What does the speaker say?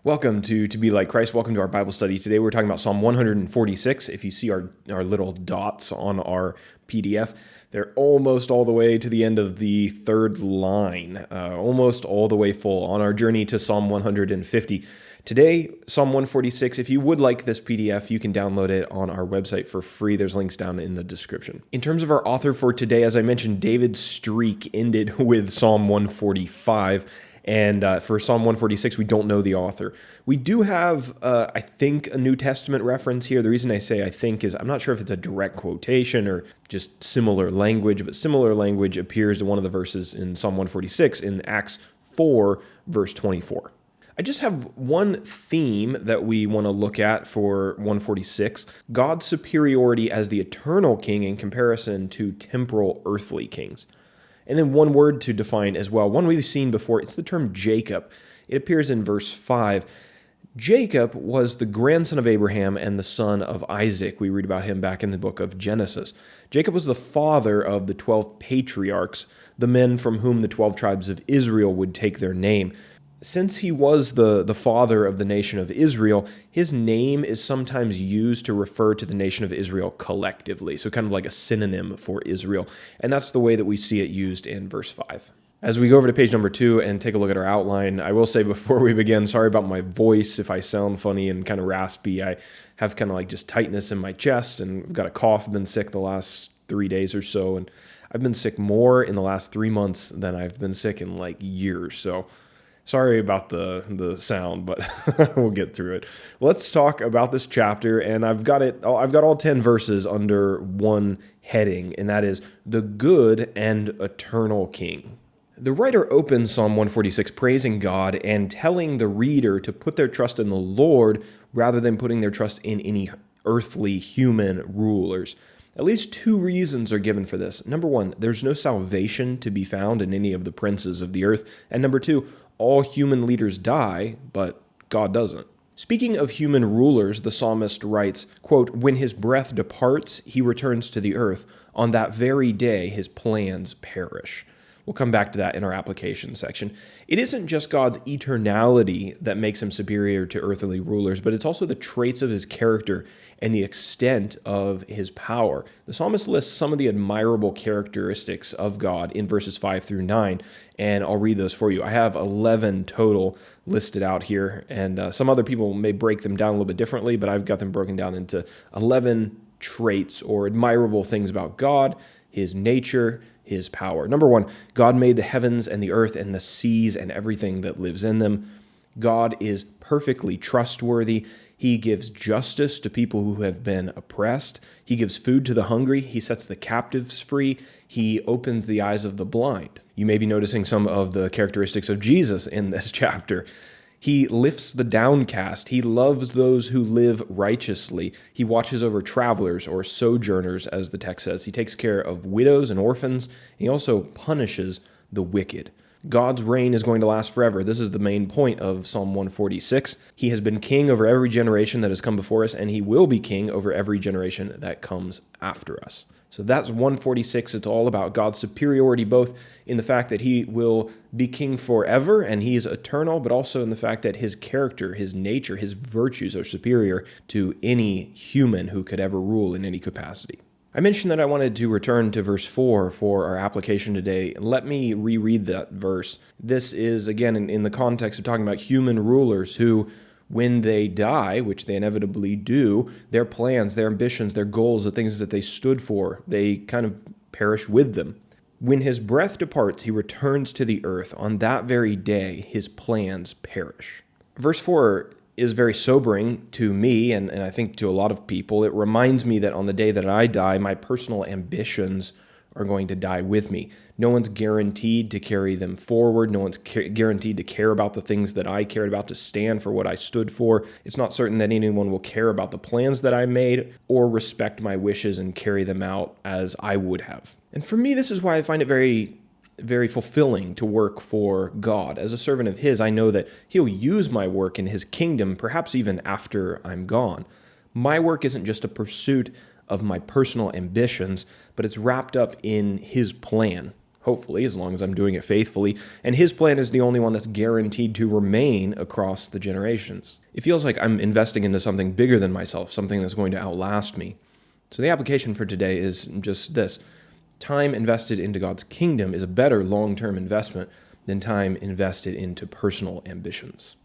Welcome to Be Like Christ. Welcome to our Bible study. Today we're talking about Psalm 146. If you see our little dots on our PDF, they're almost all the way to the end of the third line, almost all the way full on our journey to Psalm 150. Today, Psalm 146, if you would like this PDF, you can download it on our website for free. There's links down in the description. In terms of our author for today, as I mentioned, David's streak ended with Psalm 145. And for Psalm 146, we don't know the author. We do have, I think, a New Testament reference here. The reason I say I think is I'm not sure if it's a direct quotation or just similar language, but similar language appears to one of the verses in Psalm 146 in Acts 4, verse 24. I just have one theme that we want to look at for 146, God's superiority as the eternal king in comparison to temporal earthly kings. And then one word to define as well, one we've seen before, it's the term Jacob. It appears in verse 5. Jacob was the grandson of Abraham and the son of Isaac. We read about him back in the book of Genesis. Jacob was the father of the 12 patriarchs, the men from whom the 12 tribes of Israel would take their name. Since he was the father of the nation of Israel, his name is sometimes used to refer to the nation of Israel collectively, so kind of like a synonym for Israel. And that's the way that we see it used in verse 5. As we go over to page number 2 and take a look at our outline, I will say before we begin, sorry about my voice if I sound funny and kind of raspy. I have kind of like just tightness in my chest, and I've got a cough. I've been sick the last 3 days or so, and I've been sick more in the last 3 months than I've been sick in like years, so sorry about the sound, but we'll get through it. Let's talk about this chapter, and I've got all 10 verses under one heading, and that is the good and eternal King. The writer opens Psalm 146 praising God and telling the reader to put their trust in the Lord rather than putting their trust in any earthly human rulers. At least 2 reasons are given for this. Number 1, there's no salvation to be found in any of the princes of the earth. And number 2, all human leaders die, but God doesn't. Speaking of human rulers, the psalmist writes, quote, "When his breath departs, he returns to the earth. On that very day, his plans perish." We'll come back to that in our application section. It isn't just God's eternality that makes him superior to earthly rulers, but it's also the traits of his character and the extent of his power. The psalmist lists some of the admirable characteristics of God in verses 5 through 9, and I'll read those for you. I have 11 total listed out here, and some other people may break them down a little bit differently, but I've got them broken down into 11 traits or admirable things about God, his nature, his power. Number 1, God made the heavens and the earth and the seas and everything that lives in them. God is perfectly trustworthy. He gives justice to people who have been oppressed. He gives food to the hungry. He sets the captives free. He opens the eyes of the blind. You may be noticing some of the characteristics of Jesus in this chapter. He lifts the downcast. He loves those who live righteously. He watches over travelers or sojourners, as the text says. He takes care of widows and orphans. He also punishes the wicked. God's reign is going to last forever. This is the main point of Psalm 146. He has been king over every generation that has come before us, and he will be king over every generation that comes after us. So that's 146. It's all about God's superiority, both in the fact that he will be king forever and he's eternal, but also in the fact that his character, his nature, his virtues are superior to any human who could ever rule in any capacity. I mentioned that I wanted to return to verse 4 for our application today. Let me reread that verse. This is, again, in the context of talking about human rulers who, when they die, which they inevitably do, their plans, their ambitions, their goals, the things that they stood for, they kind of perish with them. When his breath departs, he returns to the earth. On that very day, his plans perish. Verse 4 is very sobering to me, and I think to a lot of people. It reminds me that on the day that I die, my personal ambitions are going to die with me. No one's guaranteed to carry them forward. No one's guaranteed to care about the things that I cared about, to stand for what I stood for. It's not certain that anyone will care about the plans that I made or respect my wishes and carry them out as I would have. And for me, this is why I find it very, very fulfilling to work for God. As a servant of his, I know that he'll use my work in his kingdom, perhaps even after I'm gone. My work isn't just a pursuit of my personal ambitions, but it's wrapped up in his plan, hopefully, as long as I'm doing it faithfully, and His plan is the only one that's guaranteed to remain across the generations. It feels like I'm investing into something bigger than myself, something that's going to outlast me. So the application for today is just this. Time invested into God's kingdom is a better long-term investment than time invested into personal ambitions.